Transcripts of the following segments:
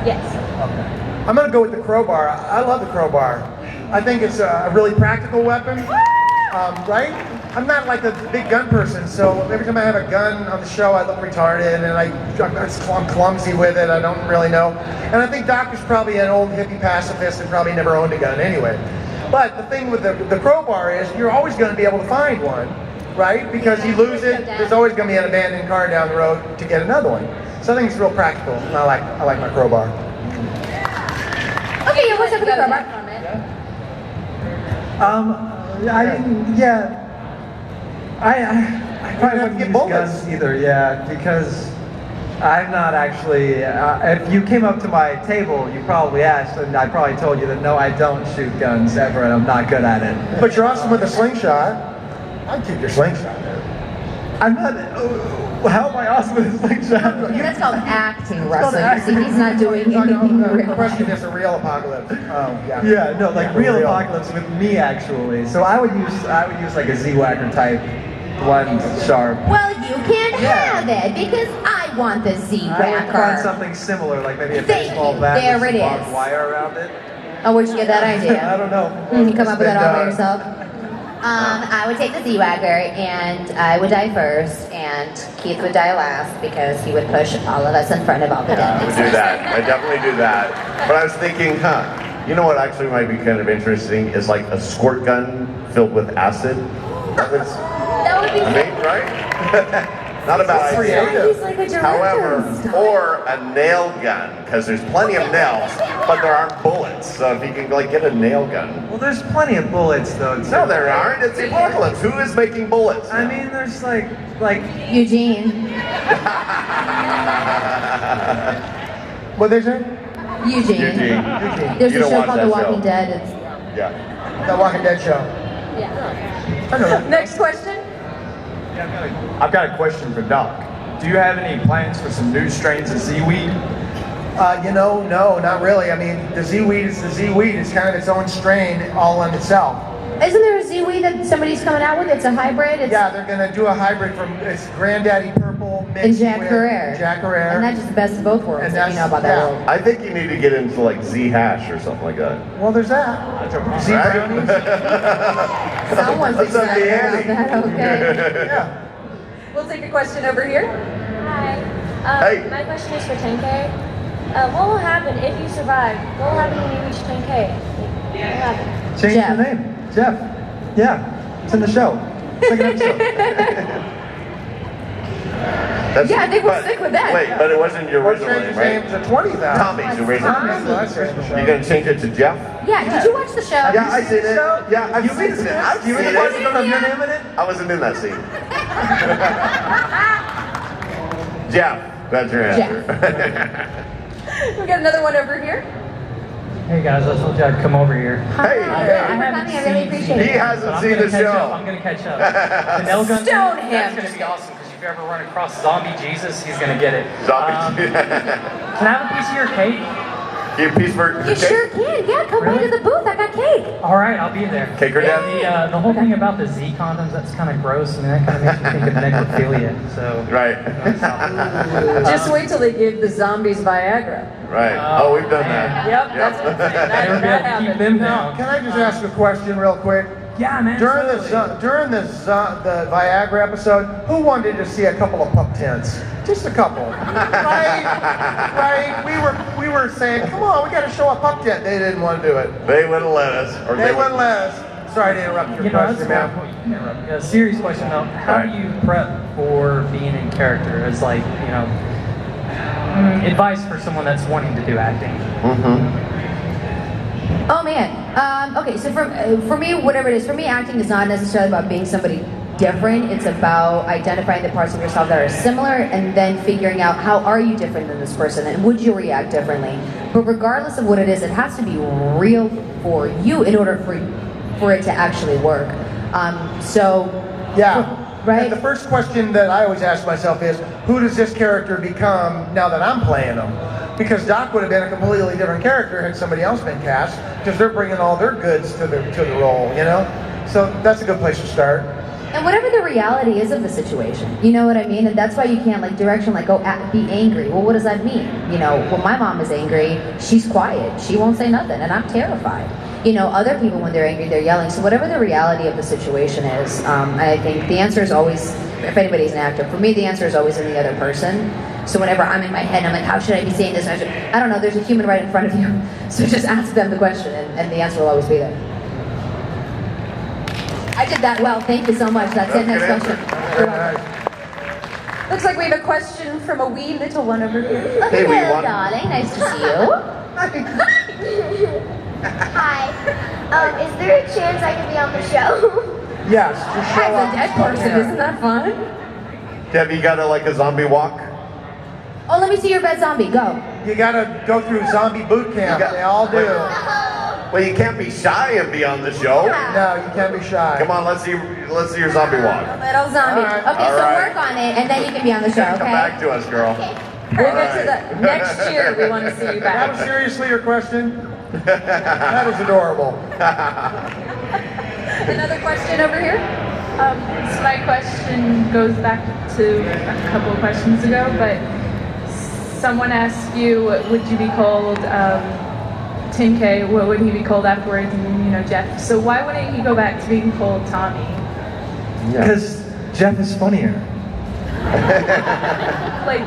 Yes. Okay. I'm going to go with the crowbar. I love the crowbar. I think it's a really practical weapon, right? I'm not like a big gun person, so every time I have a gun on the show, I look retarded, and I'm clumsy with it. I don't really know. And I think Doc is probably an old hippie pacifist and probably never owned a gun anyway. But the thing with the crowbar is you're always going to be able to find one, right? Because you lose it, there's always going to be an abandoned car down the road to get another one. So I think it's real practical. And I like my crowbar. Okay, yeah, what's up with the crowbar? I probably wouldn't use guns either, because I'm not actually, if you came up to my table, you probably asked, and I probably told you that no, I don't shoot guns ever, and I'm not good at it. But you're awesome with a slingshot. I'd keep your slingshot. I'm not, how am I awesome with a slingshot? That's called acting, Russell. You see, he's not doing anything real. The question is a real apocalypse. Yeah, no, like real apocalypse with me actually. So I would use like a Z-Whacker type, one sharp. Well, you can't have it because I want the Z-Whacker. I would find something similar, like maybe a baseball bat there with it some barbed is. wire around it. Oh, where'd you get that idea? I don't know. You come up with that all by yourself? I would take the Z-Wagger, and I would die first, and Keith would die last because he would push all of us in front of all the dead. I would do that. I definitely do that. But I was thinking, you know what actually might be kind of interesting is like a squirt gun filled with acid. That would be right? Not a bad idea. Like However, or a nail gun, because there's plenty of nails, but there aren't bullets. So if you can like get a nail gun. Well, there's plenty of bullets though. No, there aren't. It's the apocalypse. Who is making bullets? I mean, there's like Eugene. What they say? Eugene. There's a show called The Walking Dead. Yeah. The Walking Dead show. Yeah. I know that. Next question. I've got a question for Doc. Do you have any plans for some new strains of seaweed? No, not really. I mean, the Z-weed is the Z-weed. It's kind of its own strain all in itself. Isn't there a Z-weed that somebody's coming out with? It's a hybrid? Yeah, they're going to do a hybrid from it's Granddaddy Purple mixed And Jack with Herrera. Jack Herrera. And that's just the best of both worlds, And if you know about that yeah. world. I think you need to get into like Z hash or something like that. Well, there's that. Z brownies. Someone's That's up excited the about ante. that, okay. Yeah. We'll take a question over here. Hi. Hey. My question is for 10K. What will happen if you survive? What will happen when you reach 10K? What will happen? Change Jeff. the name, Jeff. Yeah, it's in the show. Second episode. Yeah, I think we'll stick with that. Wait, but it wasn't your Let's original change name, his right? name to 20,000. Tommy's original Tommy. name. That's right. You're gonna change it to Jeff? Yeah, did you watch the show? Yeah, I seen it. Yeah, I've seen it. I've You seen really wasn't it. of your name in it? I wasn't in that scene. Jeff, that's your answer. We got another one over here. Hey guys, I told you I'd come over here. Hey, I really appreciate he it. hasn't seen the show. I'm gonna catch up. The nail gun. Stone him. That's gonna be awesome because if you ever run across Zombie Jesus, he's gonna get it. Zombie. Can I have a piece of your cake? You piece for You sure can. Yeah, come by to the booth. I got cake. All right, I'll be there. Cake or death? The whole thing about the Z condoms, that's kind of gross. I mean, that kind of makes me think of necrophilia. So. Right. Just wait till they give the zombies Viagra. Right. Oh, we've done that. Yep, that's what I'm saying. Never be able to keep them down. Can I just ask a question real quick? Yeah, man. During the Viagra episode, who wanted to see a couple of pup tents? Just a couple, right? We were saying, come on, we got to show a pup tent. They didn't want to do it. They wouldn't let us. Or They wouldn't let us. Sorry to interrupt your question, ma'am. A serious question though. How do you prep for being in character? As like, advice for someone that's wanting to do acting. Oh man. Okay, so for me, whatever it is, for me, acting is not necessarily about being somebody different. It's about identifying the parts of yourself that are similar and then figuring out how are you different than this person and would you react differently. But regardless of what it is, it has to be real for you in order for it to actually work. Yeah. Right? And the first question that I always ask myself is, who does this character become now that I'm playing them? Because Doc would have been a completely different character had somebody else been cast, because they're bringing all their goods to the role, So that's a good place to start. And whatever the reality is of the situation, you know what I mean? And that's why you can't like direction, like, be angry. Well, what does that mean? You know, when my mom is angry, she's quiet. She won't say nothing, and I'm terrified. You know, other people, when they're angry, they're yelling. So whatever the reality of the situation is, I think the answer is always, if anybody's an actor, for me, the answer is always in the other person. So whenever I'm in my head, I'm like, how should I be saying this? I don't know, there's a human right in front of you. So just ask them the question, and the answer will always be there. I did that well. Thank you so much. That's it. Next question. Looks like we have a question from a wee little one over here. Hey, wee one. Darling. Nice to see you. Hi. Is there a chance I can be on the show? Yes, just show As a up. dead person, isn't that fun? Have you got like a zombie walk? Oh, let me see your bed zombie. Go. You gotta go through zombie boot camp. You got- They all do. Well, you can't be shy and be on the show. No, you can't be shy. Come on, let's see your zombie walk. Little zombie. All right. Okay, All so right. work on it, and then you can be on the show, Come okay? back to us, girl. We'll All get to right. the next year. We want to see you That was back. seriously your question? That is adorable. Another question over here. So my question goes back to a couple of questions ago, but someone asked you, would you be called Tim K? What would he be called afterwards? And you know, Jeff. So why wouldn't he go back to being called Tommy? Because Jeff is funnier. Like,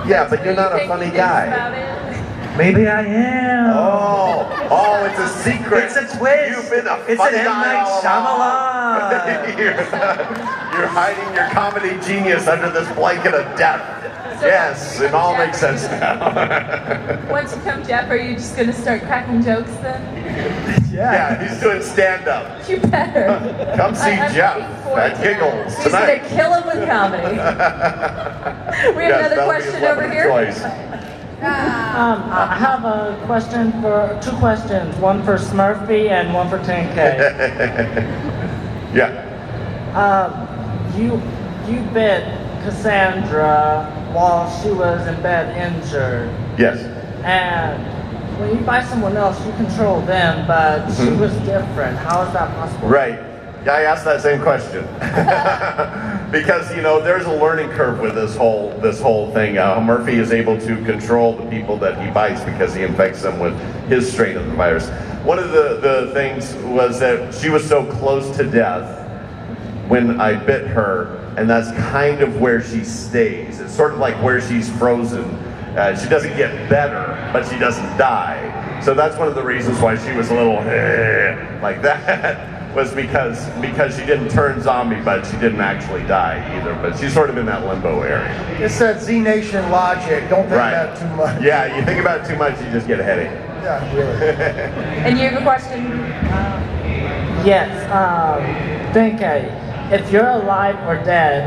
Yeah, but you're what not do a you think funny he thinks guy. about it? Maybe I am. Oh, it's a secret. It's a twist. You've been a It's funny an M. guy Night all along. Shyamalan. you're hiding your comedy genius under this blanket of death. So Yes, it all makes sense now. Once you become Jeff, are you just gonna start cracking jokes then? Yeah, he's doing stand-up. You better. Come see I'm Jeff looking forward at to Giggles She's going tonight. to kill him with comedy. We have another that'll be his question weapon over of here. choice. I have a question for two questions, one for Smurfy and one for 10K. Yeah. You bit Cassandra while she was in bed injured, Yes. and when you buy someone else, you control them, but she Mhm. was different. How is that possible? Right. Yeah, I asked that same question because there's a learning curve with this whole thing. Murphy is able to control the people that he bites because he infects them with his strain of the virus. One of the things was that she was so close to death when I bit her, and that's kind of where she stays. It's sort of like where she's frozen. She doesn't get better, but she doesn't die. So that's one of the reasons why she was a little like that. Was because she didn't turn zombie, but she didn't actually die either. But she's sort of in that limbo area. It's that Z Nation logic. Don't think Right. about it too much. Yeah, you think about it too much, you just get a headache. Yeah, really. And you have a question? Yes, 10K. If you're alive or dead,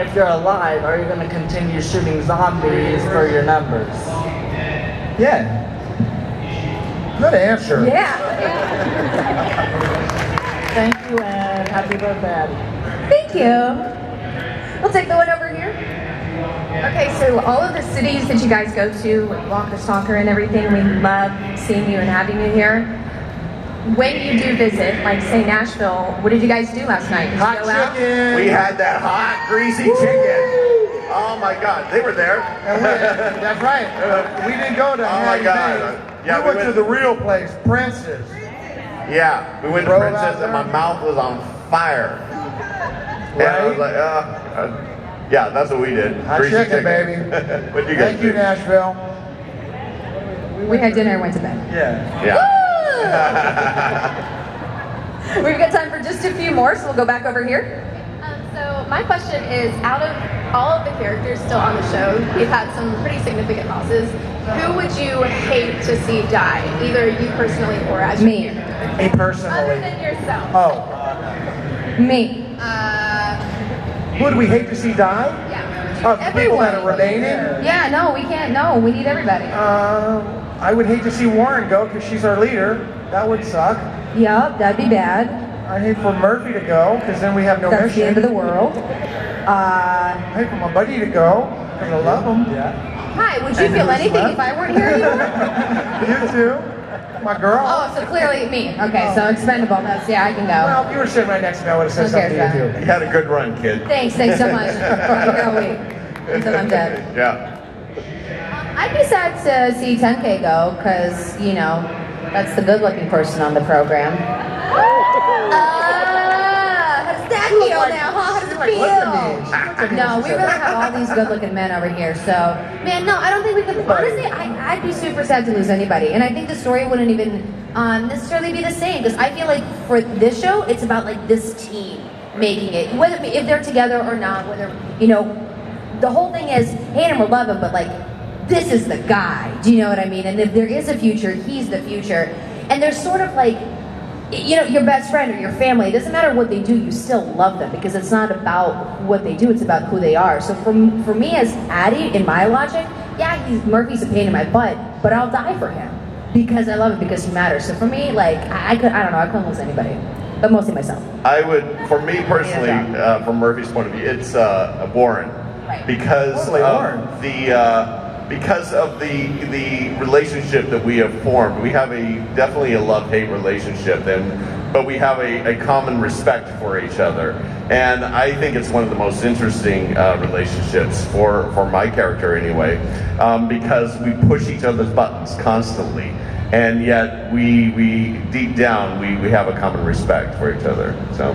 if you're alive, are you going to continue shooting zombies for your numbers? Yeah. Good answer. Yeah. Thank you and happy birthday. Thank you. We'll take the one over here. Okay, so all of the cities that you guys go to, like Walker, Stalker, and everything, we love seeing you and having you here. When you do visit, like say Nashville, what did you guys do last night? Did you Hot go out? chicken. We had that hot, greasy chicken. Oh my God, they were there. And that's right. We didn't go to Oh my Hattie God. Mae's. Yeah, we went to the real place, Prince's. Yeah, we went to Drove Princess out and my there? mouth was on fire. And I was like, yeah, that's what we did. Hot Greasy chicken, baby. What'd you guys Thank you, do? Nashville. We had dinner and went to bed. Yeah. Yeah. We've got time for just a few more, so we'll go back over here. So my question is, out of all of the characters still on the show, we've had some pretty significant losses. Who would you hate to see die, either you personally or as your Me. character? Me Other personally. than yourself. Oh, Me. who would we hate to see die? Yeah. Of the people that are remaining? Yeah, no, we can't. No, we need everybody. I would hate to see Warren go because she's our leader. That would suck. Yup, that'd be bad. I'd hate for Murphy to go because then we have no That's mission. the end of the world. I'd hate for my buddy to go because I love him. Hi, would you feel anything if I weren't here anymore? You too. my girl. Oh, so clearly me. Okay, so expendable. That's, yeah, I can go. Well, if you were sitting right next to me, I would have said Who something cares, to you John? too. You had a good run, kid. Thanks so much. You're a week until I'm dead. Yeah. I'd be sad to see 10K go, because, you know, that's the good-looking person on the program. How does that feel now, huh? How does it feel? No, we really have all these good-looking men over here, so... Man, no, I don't think we could... Honestly, I'd be super sad to lose anybody, and I think the story wouldn't even necessarily be the same, because I feel like for this show, it's about, like, this team making it. Whether if they're together or not, whether, you know... The whole thing is, hate him or love him, but, like, this is the guy. Do you know what I mean? And if there is a future, he's the future. And there's sort of like, you know, your best friend or your family, it doesn't matter what they do, you still love them, because it's not about what they do, it's about who they are. So for me as Addie, in my logic, yeah, Murphy's a pain in my butt, but I'll die for him because I love him, because he matters. So for me, like, I don't know, I couldn't lose anybody, but mostly myself. I would, for me personally, from Murphy's point of view, it's Warren, Right. because of the relationship that we have formed. We have definitely a love-hate relationship, but we have a common respect for each other, and I think it's one of the most interesting relationships for my character anyway, because we push each other's buttons constantly, and yet we deep down we have a common respect for each other. So.